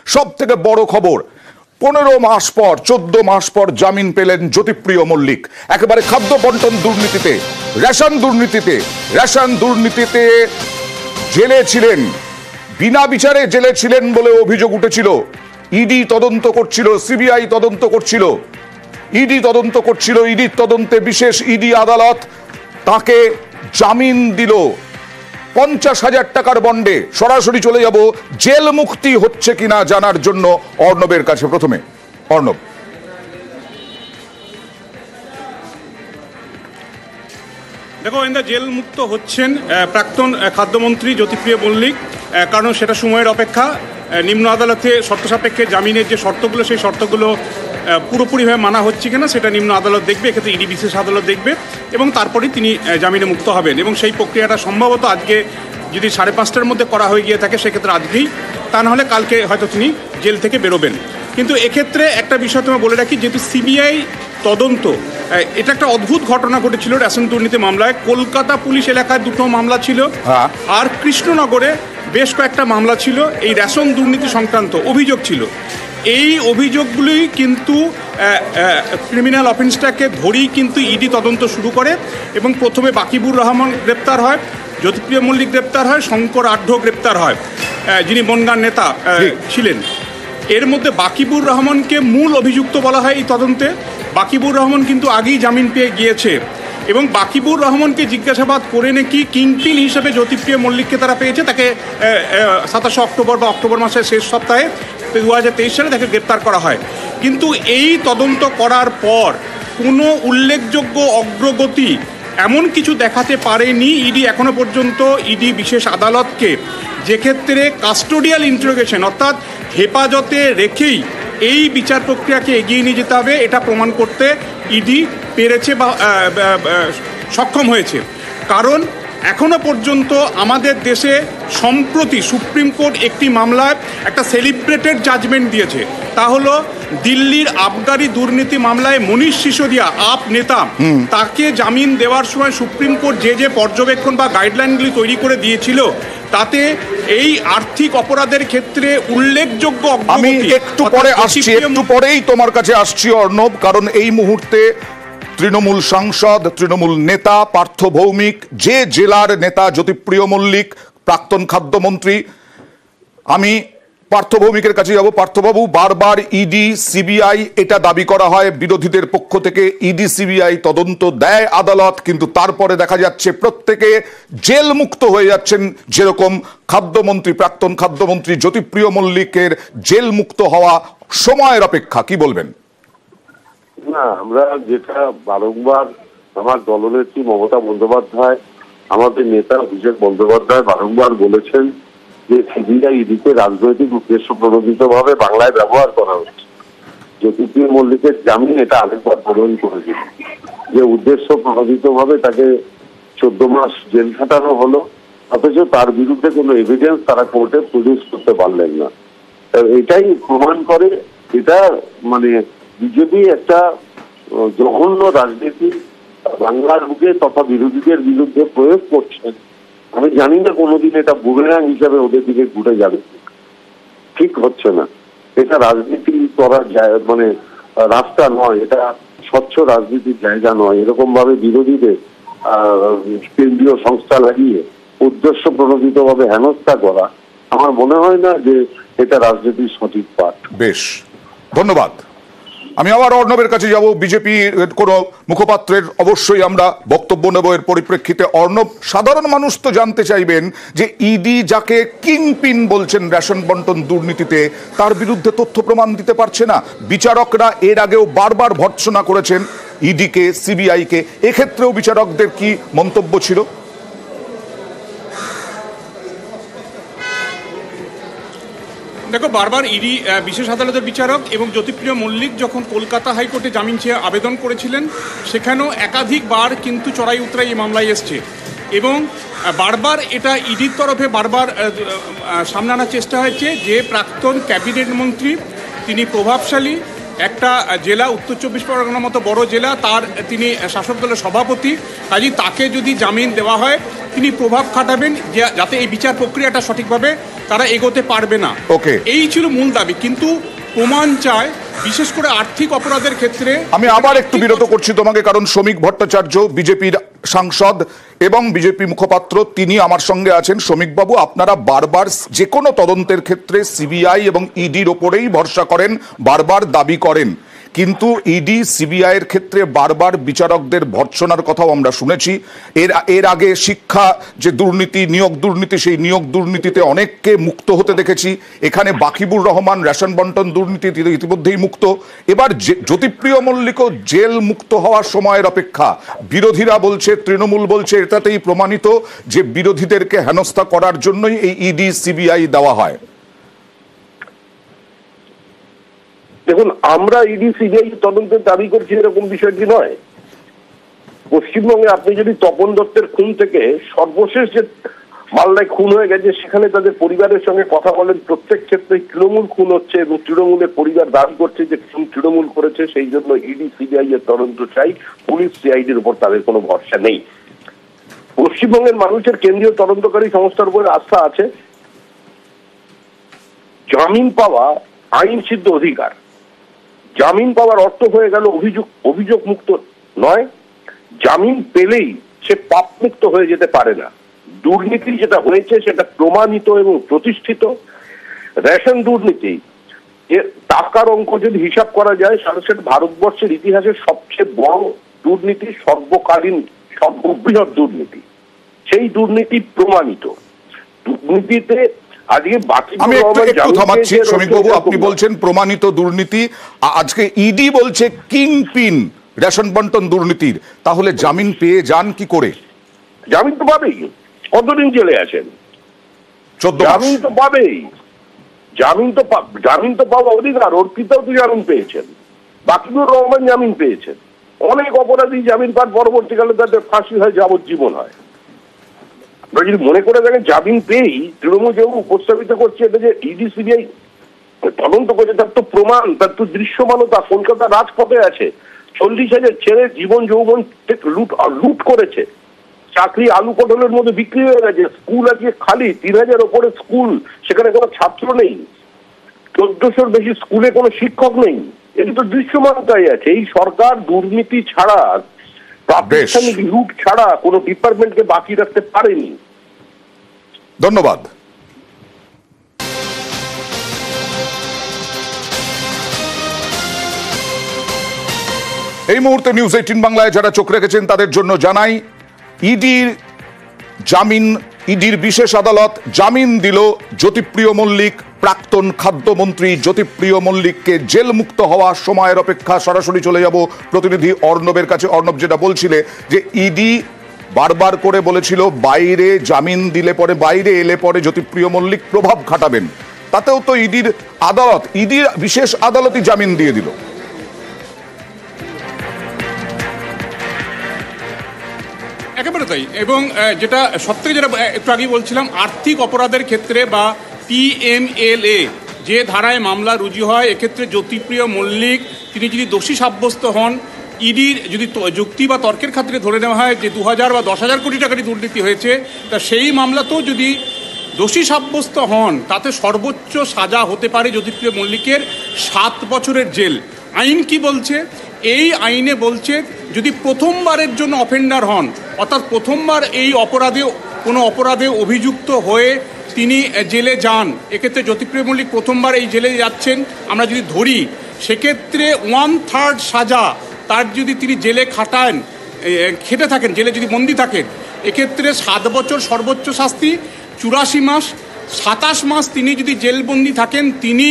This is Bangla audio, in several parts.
সব থেকে বড় খবর, 15 মাস পর 14 মাস পর জামিন পেলেন জ্যোতিপ্রিয় মল্লিক। একেবারে খাদ্য বন্টন দুর্নীতিতে, রেশন দুর্নীতিতে জেলে ছিলেন, বিনা বিচারে জেলে ছিলেন বলে অভিযোগ উঠেছিল। ইডি তদন্ত করছিল, সিবিআই তদন্ত করছিল, ইডির তদন্তে বিশেষ ইডি আদালত তাকে জামিন দিল 50,000 টাকার বন্ডে। সরাসরি চলে যাব জেল মুক্তি হচ্ছে কিনা জানার জন্য অর্ণবের কাছে। প্রথমে অর্ণব, দেখো জেল মুক্ত হচ্ছেন প্রাক্তন খাদ্যমন্ত্রী জ্যোতিপ্রিয় মল্লিক, কারণ সেটা সময়ের অপেক্ষা। নিম্ন আদালতে শর্ত সাপেক্ষে জামিনের যে শর্তগুলো, সেই শর্তগুলো পুরোপুরিভাবে মানা হচ্ছে কিনা সেটা নিম্ন আদালত দেখবে, এক্ষেত্রে ইডি বিশেষ আদালত দেখবে, এবং তারপরেই তিনি জামিনে মুক্ত হবেন। এবং সেই প্রক্রিয়াটা সম্ভবত আজকে যদি 5:30টার মধ্যে করা হয়ে গিয়ে থাকে, সেক্ষেত্রে আজকেই, তা নাহলে কালকে হয়তো তিনি জেল থেকে বেরোবেন। কিন্তু এক্ষেত্রে একটা বিষয় তোমায় বলে রাখি, যেহেতু সিবিআই তদন্ত, এটা একটা অদ্ভুত ঘটনা ঘটেছিল রেশন দুর্নীতি মামলায়। কলকাতা পুলিশ এলাকায় 2টো মামলা ছিল, আর কৃষ্ণনগরে বেশ কয়েকটা মামলা ছিল। এই রেশন দুর্নীতি সংক্রান্ত অভিযোগ ছিল। এই অভিযোগগুলোই কিন্তু ক্রিমিনাল অফেন্সটাকে ধরেই কিন্তু ইডি তদন্ত শুরু করে, এবং প্রথমে বাকিবুর রহমান গ্রেপ্তার হয়, জ্যোতিপ্রিয় মল্লিক গ্রেপ্তার হয়, শঙ্কর আঢ্য গ্রেপ্তার হয়, যিনি বনগাঁর নেতা ছিলেন। এর মধ্যে বাকিবুর রহমানকে মূল অভিযুক্ত বলা হয় এই তদন্তে। বাকিবুর রহমান কিন্তু আগেই জামিন পেয়ে গিয়েছে, এবং বাকিবুর রহমানকে জিজ্ঞাসাবাদ করে নাকি কিংপিন হিসেবে জ্যোতিপ্রিয় মল্লিককে তারা পেয়েছে। তাকে 27 অক্টোবর বা অক্টোবর মাসের শেষ সপ্তাহে 2023 সালে তাকে গ্রেপ্তার করা হয়। কিন্তু এই তদন্ত করার পর কোনো উল্লেখযোগ্য অগ্রগতি এমন কিছু দেখাতে পারেনি ইডি এখনো পর্যন্ত। ইডি বিশেষ আদালতকে, যেক্ষেত্রে কাস্টোডিয়াল ইন্টারোগেশন অর্থাৎ হেফাজতে রেখেই এই বিচার প্রক্রিয়াকে এগিয়ে নিয়ে যেতে হবে, এটা প্রমাণ করতে ইডি পেরেছে বা সক্ষম হয়েছে। কারণ এখনো পর্যন্ত আমাদের দেশে সম্প্রতি সুপ্রিম কোর্ট একটি মামলায় একটা সেলিব্রেটেড জাজমেন্ট দিয়েছে, তা হলো দিল্লির আবগারি দুর্নীতি মামলায় মনীষ সিসোদিয়া আপ নেতা, তাকে জামিন দেওয়ার সময় সুপ্রিম কোর্ট যে পর্যবেক্ষণ বা গাইডলাইনগুলি তৈরি করে দিয়েছিল, তাতে এই আর্থিক অপরাধের ক্ষেত্রে উল্লেখযোগ্য আমি একটু পরেই তোমার কাছে আসছি অর্ণব, কারণ এই মুহূর্তে তৃণমূল সাংসদ, তৃণমূল নেতা পার্থ ভৌমিক, যে জেলার নেতা জ্যোতিপ্রিয় মল্লিক, প্রাক্তন খাদ্যমন্ত্রী, আমি পার্থ ভৌমিকের কাছে যাব। পার্থবাবু, বারবার ইডি সিবিআই এটা দাবি করা হয় বিরোধীদের পক্ষ থেকে, ইডি সিবিআই তদন্ত দেয় আদালত, কিন্তু তারপরে দেখা যাচ্ছে প্রত্যেকে জেল মুক্ত হয়ে যাচ্ছেন। যেরকম খাদ্যমন্ত্রী, প্রাক্তন খাদ্যমন্ত্রী জ্যোতিপ্রিয় মল্লিকের জেল মুক্ত হওয়া সময়ের অপেক্ষা, কি বলবেন? না, আমরা যেটা বারংবার আমার দলনেত্রী মমতা বন্দ্যোপাধ্যায়, আমাদের নেতা অভিষেক বন্দ্যোপাধ্যায় বারংবার বলেছেন যে সিবিআই ইডিকে রাজনৈতিক উদ্দেশ্য প্রণোদিত ভাবে বাংলায় ব্যবহার করা হচ্ছে। জ্যোতিপ্রিয় মল্লিকের জামিন এটা আরেকবার প্রমাণ করেছিল যে উদ্দেশ্য প্রণোদিত ভাবে তাকে 14 মাস জেল খাটানো হলো, অথচ তার বিরুদ্ধে কোনো এভিডেন্স তারা কোর্টে প্রডিউস করতে পারলেন না। এটাই প্রমাণ করে এটা বিজেপি একটা জঘন্য রাজনীতি বাংলার বুকে তথা বিরোধীদের বিরুদ্ধে প্রয়োগ করছেন। আমি জানি না কোনোদিন এটা বুমেরাং হিসাবে ওদের দিকে ঘুরে যাবে, ঠিক হচ্ছে না। এটা রাজনীতি করার রাস্তা নয়, এটা স্বচ্ছ রাজনীতির জায়গা নয়। এরকম ভাবে বিরোধীদের কেন্দ্রীয় সংস্থা লাগিয়ে উদ্দেশ্য প্রণোদিত ভাবে হেনস্থা করা আমার মনে হয় না যে এটা রাজনীতির সঠিক পাঠ। বেশ, ধন্যবাদ। আমি আবার অর্ণবের কাছে যাব। বিজেপির কোন মুখপাত্রের অবশ্যই আমরা বক্তব্য নেব এর পরিপ্রেক্ষিতে। অর্ণব, সাধারণ মানুষ তো জানতে চাইবেন যে ইডি যাকে কিংপিন বলছেন রেশন বন্টন দুর্নীতিতে, তার বিরুদ্ধে তথ্য প্রমাণ দিতে পারছে না। বিচারকরা এর আগেও বারবার ভর্ৎসনা করেছেন ইডিকে, সিবিআইকে। এক্ষেত্রেও বিচারকদের কি মন্তব্য ছিল? দেখো, বারবার ইডি বিশেষ আদালতের বিচারক এবং জ্যোতিপ্রিয় মল্লিক যখন কলকাতা হাইকোর্টে জামিন চেয়ে আবেদন করেছিলেন, সেখানেও একাধিকবার কিন্তু চড়াই উতরাই এই মামলায় এসছে, এবং বারবার এটা ইডির তরফে বারবার সামনে আনার চেষ্টা হয়েছে যে প্রাক্তন ক্যাবিনেট মন্ত্রী, তিনি প্রভাবশালী একটা জেলা, উত্তর 24 পরগনার মতো বড় জেলা, তিনি শাসক দলের সভাপতি, কাজেই তাকে যদি জামিন দেওয়া হয় তিনি প্রভাব খাটাবেন যাতে এই বিচার প্রক্রিয়াটা সঠিকভাবে তারা এগোতে পারবে না। এই ছিল মূল দাবি, কিন্তু প্রমাণ চায়, বিশেষ করে আর্থিক অপরাধের ক্ষেত্রে। আমি আবার একটু বিরত করছি তোমাকে, কারণ শ্রমিক ভট্টাচার্য বিজেপির সাংসদ এবং বিজেপি মুখপাত্র, তিনি আমার সঙ্গে আছেন। শ্রমিক বাবু, আপনারা বারবার যে কোনো তদন্তের ক্ষেত্রে সিবিআই এবং ইডির ওপরেই ভরসা করেন, বারবার দাবি করেন, কিন্তু ইডি সিবিআই এর ক্ষেত্রে বারবার বিচারকদের ভর্ৎসনার কথাও আমরা শুনেছি। এর আগে শিক্ষা যে দুর্নীতি, নিয়োগ দুর্নীতি, সেই নিয়োগ দুর্নীতিতে অনেককে মুক্ত হতে দেখেছি। এখানে বাকিবুর রহমান রেশন বন্টন দুর্নীতি ইতিমধ্যেই মুক্ত। এবার জ্যোতিপ্রিয় মল্লিকও জেল মুক্ত হওয়ার সময়ের অপেক্ষা। বিরোধীরা বলছে, তৃণমূল বলছে, এটাতেই প্রমাণিত যে বিরোধীদেরকে হেনস্থা করার জন্যই এই ইডি সিবিআই দেওয়া হয়। দেখুন, আমরা ইডি সিবিআই তদন্তের দাবি করছি এরকম বিষয়টি নয়। পশ্চিমবঙ্গে আপনি যদি তপন দত্তের খুন থেকে সর্বশেষ যে মালদায় খুন হয়ে গেছে, সেখানে তাদের পরিবারের সঙ্গে কথা বলেন, প্রত্যেক ক্ষেত্রে তৃণমূল খুন হচ্ছে এবং তৃণমূলের পরিবার দাবি করছে যে খুন তৃণমূল করেছে, সেই জন্য ইডি সিবিআই এর তদন্ত চাই, পুলিশ সিআইডির উপর তাদের কোনো ভরসা নেই। পশ্চিমবঙ্গের মানুষের কেন্দ্রীয় তদন্তকারী সংস্থার উপরে আস্থা আছে। জামিন পাওয়া আইন সিদ্ধ অধিকার। জামিন পাওয়ার অর্থ হয়ে গেল অভিযোগ মুক্ত নয়। জামিন পেলেই সে পাপ মুক্ত হয়ে যেতে পারে না। দুর্নীতি যেটা হয়েছে সেটা প্রমাণিত এবং প্রতিষ্ঠিত। রেশন দুর্নীতি, টাকার অঙ্ক যদি হিসাব করা যায়, সেটা ভারতবর্ষের ইতিহাসের সবচেয়ে বড় দুর্নীতি, সর্বকালীন সর্ববৃহৎ দুর্নীতি। সেই দুর্নীতি প্রমাণিত। দুর্নীতিতে আমি একটু থামাচ্ছি শ্রমিকবাবু, আপনি বলছেন প্রমাণিত দুর্নীতি, আজকে ইডি বলছে কিংপিন রেশন বন্টন দুর্নীতির, তাহলে জামিন পেয়ে যান কি করে? জামিন তো পাবেই। কতদিন জেলে আছেন? 14 মাস। জামিন তো পাবেই। জামিন তো পাওয়া অধিকার। অর্পিতাও তো জামিন পেয়েছেন, বাকিবুর রহমান জামিন পেয়েছেন। অনেক অপরাধী জামিন পান, পরবর্তীকালে তাদের ফাঁসি হয়, যাবজ্জীবন হয়। যদি মনে করে দেখেন জামিন পেয়েই তৃণমূল যেমন উপস্থাপিত করছে এটা যে ইডি সিবিআই তদন্ত করছে, তার তো প্রমাণ, তার তো দৃশ্যমানতা। কলকাতা রাজপথে আছে, 40,000 ছেলে জীবন যৌবন লুট করেছে। চাকরি আলু পটলের মধ্যে বিক্রি হয়ে গেছে। স্কুল আজকে খালি, 3,000 ওপরে স্কুল, সেখানে কোনো ছাত্র নেই। 1400-র বেশি স্কুলে কোনো শিক্ষক নেই। এটা তো দৃশ্যমানতাই আছে। এই সরকার দুর্নীতি ছাড়া, প্রাতিষ্ঠানিক লুট ছাড়া কোনো ডিপার্টমেন্টকে বাকি রাখতে পারেনি। ধন্যবাদ। এই মুহূর্তে নিউজ 18 বাংলায় যারা চোখ রেখেছেন তাদের জন্য জানাই, ইডির বিশেষ আদালত জামিন দিল জ্যোতিপ্রিয় মল্লিক, প্রাক্তন খাদ্যমন্ত্রী জ্যোতিপ্রিয় মল্লিককে জেল মুক্ত হওয়া সময়ের অপেক্ষা। সরাসরি চলে যাব প্রতিনিধি অর্ণবের কাছে। অর্ণব, যেটা বলছিলে যে ইডি বারবার করে বলেছিল বাইরে জামিন দিলে পরে, বাইরে এলে পরে জ্যোতিপ্রিয় মল্লিক প্রভাব খাটাবেন, তাতেও তো ইডির বিশেষ আদালতই জামিন দিয়ে দিল। একেবারে তাই। এবং যেটা সবথেকে যেটা একটু আগে বলছিলাম, আর্থিক অপরাধের ক্ষেত্রে বা PMLA যে ধারায় মামলা রুজু হয়, এক্ষেত্রে জ্যোতিপ্রিয় মল্লিক তিনি যদি দোষী সাব্যস্ত হন, ইডির যদি যুক্তি বা তর্কের খাতিরে ধরে নেওয়া হয় যে 2000 বা 10,000 কোটি টাকারই দুর্নীতি হয়েছে, তা সেই মামলাতেও যদি দোষী সাব্যস্ত হন, তাতে সর্বোচ্চ সাজা হতে পারে জ্যোতিপ্রিয় মল্লিকের 7 বছরের জেল। আইন কি বলছে? এই আইনে বলছে যদি প্রথমবারের জন্য অফেন্ডার হন, অর্থাৎ প্রথমবার এই কোনো অপরাধে অভিযুক্ত হয়ে তিনি জেলে যান, এক্ষেত্রে জ্যোতিপ্রিয় মল্লিক প্রথমবার এই জেলে যাচ্ছেন, আমরা যদি ধরি সেক্ষেত্রে 1/3 সাজা তার যদি তিনি জেলে খেটে থাকেন, জেলে যদি বন্দী থাকেন, এক্ষেত্রে 7 বছর সর্বোচ্চ শাস্তি, 84 মাস, 27 মাস তিনি যদি জেলবন্দি থাকেন, তিনি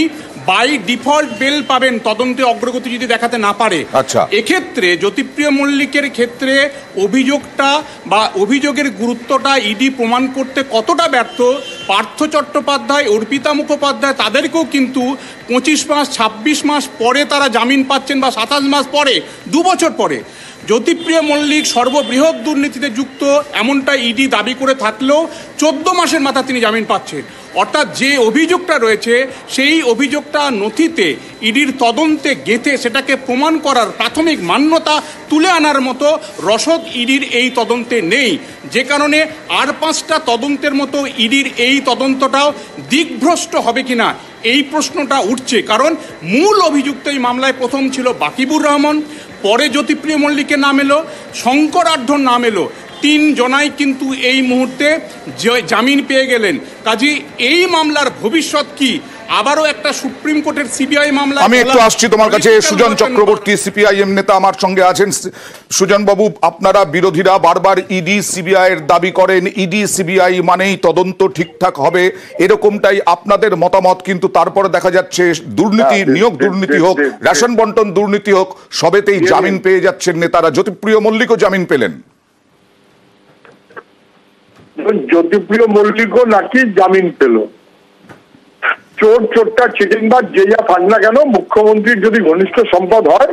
বাই ডিফল্ট বেল পাবেন তদন্তে অগ্রগতি যদি দেখাতে না পারে। আচ্ছা, এক্ষেত্রে জ্যোতিপ্রিয় মল্লিকের ক্ষেত্রে অভিযোগটা বা অভিযোগের গুরুত্বটা ইডি প্রমাণ করতে কতটা ব্যর্থ, পার্থ চট্টোপাধ্যায়, অর্পিতা মুখোপাধ্যায়, তাদেরকেও কিন্তু 25 মাস 26 মাস পরে তারা জামিন পাচ্ছেন, বা 27 মাস পরে, 2 বছর পরে। জ্যোতিপ্রিয় মল্লিক সর্ববৃহৎ দুর্নীতিতে যুক্ত এমনটা ইডি দাবি করে থাকলেও 14 মাসের মাথা তিনি জামিন পাচ্ছেন। অর্থাৎ যে অভিযোগটা রয়েছে সেই অভিযোগটা নথিতে ইডির তদন্তে গেঁথে সেটাকে প্রমাণ করার প্রাথমিক মান্যতা তুলে আনার মতো রসদ ইডির এই তদন্তে নেই, যে কারণে আর 5টা তদন্তের মতো ইডির এই তদন্তটাও দিকভ্রষ্ট হবে কিনা এই প্রশ্নটা উঠছে। কারণ মূল অভিযুক্ত এই মামলায় প্রথম ছিল বাকিবুর রহমান, পরে জ্যোতিপ্রিয় মল্লিকের নাম এলো, শঙ্কর আঢ্যর নাম এলো। 3 জনাই কিন্তু এই মুহূর্তে জামিন পেয়ে গেলেন। কাজেই এই মামলার ভবিষ্যৎ কি? আবারও একটা সুপ্রিম কোর্টের সিবিআই মামলা। আমি একটু আসছি তোমার কাছে। সুজন চক্রবর্তী সিপিআইএম নেতা আমার সঙ্গে আছেন। সুজন বাবু, আপনারা বিরোধীরা বারবার ইডি সিবিআই এর দাবি করেন, ইডি সিবিআই মানেই তদন্ত ঠিকঠাক হবে, এরকমটাই আপনাদের মতামত, কিন্তু তারপরে দেখা যাচ্ছে দুর্নীতি, নিয়োগ দুর্নীতি হোক, রেশন বন্টন দুর্নীতি হোক, সবেতেই জামিন পেয়ে যাচ্ছেন নেতারা। জ্যোতিপ্রিয় মল্লিকও জামিন পেলেন। জ্যোতিপ্রিয় মল্লিকও নাকি জামিন পেল। চোর চোরটা চিটিংবাজ যে যা থাক না কেন, মুখ্যমন্ত্রীর যদি ঘনিষ্ঠ সম্পদ হয়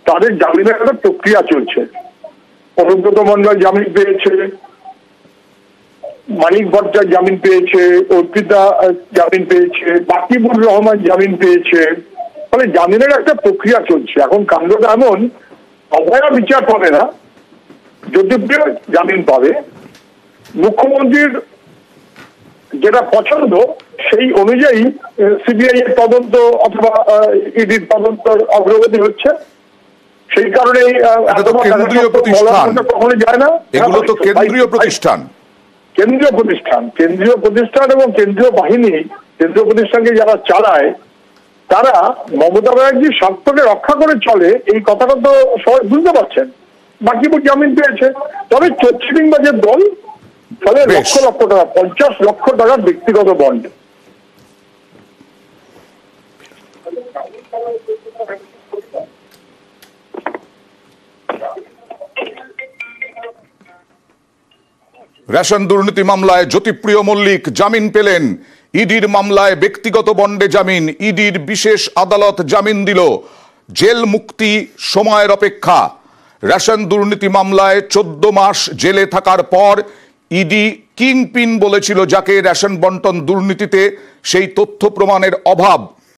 তাদের জামিনের একটা প্রক্রিয়া চলছে। অনুব্রত মন্ডল জামিন পেয়েছে, মানিক ভট্টাচার্য জামিন পেয়েছে, অর্পিতা জামিন পেয়েছে, বাকিবুর রহমান জামিন পেয়েছে। ফলে জামিনের একটা প্রক্রিয়া চলছে। এখন কাণ্ডটা এমন, অভয়া বিচার পাবে না, জ্যোতিপ্রিয় জামিন পাবে। মুখ্যমন্ত্রীর যেটা পছন্দ সেই অনুযায়ী সিবিআই এর তদন্ত অথবা ইডির তদন্ত অগ্রগতি হচ্ছে। সেই কারণে কেন্দ্রীয় প্রতিষ্ঠান, কখনো যায় না। এগুলো তো কেন্দ্রীয় প্রতিষ্ঠান, কেন্দ্রীয় প্রতিষ্ঠান এবং কেন্দ্রীয় বাহিনী, কেন্দ্রীয় প্রতিষ্ঠানকে যারা চালায় তারা মমতা ব্যানার্জির স্বার্থকে রক্ষা করে চলে, এই কথাটা তো সবাই বুঝতে পারছেন। বাকিবুর জামিন পেয়েছে, তবে চিটিংবাজের দল। ফলে লক্ষ লক্ষ টাকা, 50 লক্ষ টাকার ব্যক্তিগত বন্ড। রেশন দুর্নীতি মামলায় জ্যোতিপ্রিয় মল্লিক জামিন পেলেন। ইডির মামলায় ব্যক্তিগত বন্ডে জামিন, ইডির বিশেষ আদালত জামিন দিল। জেল মুক্তি সময়ের অপেক্ষা। রেশন দুর্নীতি মামলায় 14 মাস জেলে থাকার পর ইডি কিংপিন বলেছিল যাকে রেশন বন্টন দুর্নীতিতে, সেই তথ্য প্রমাণের অভাব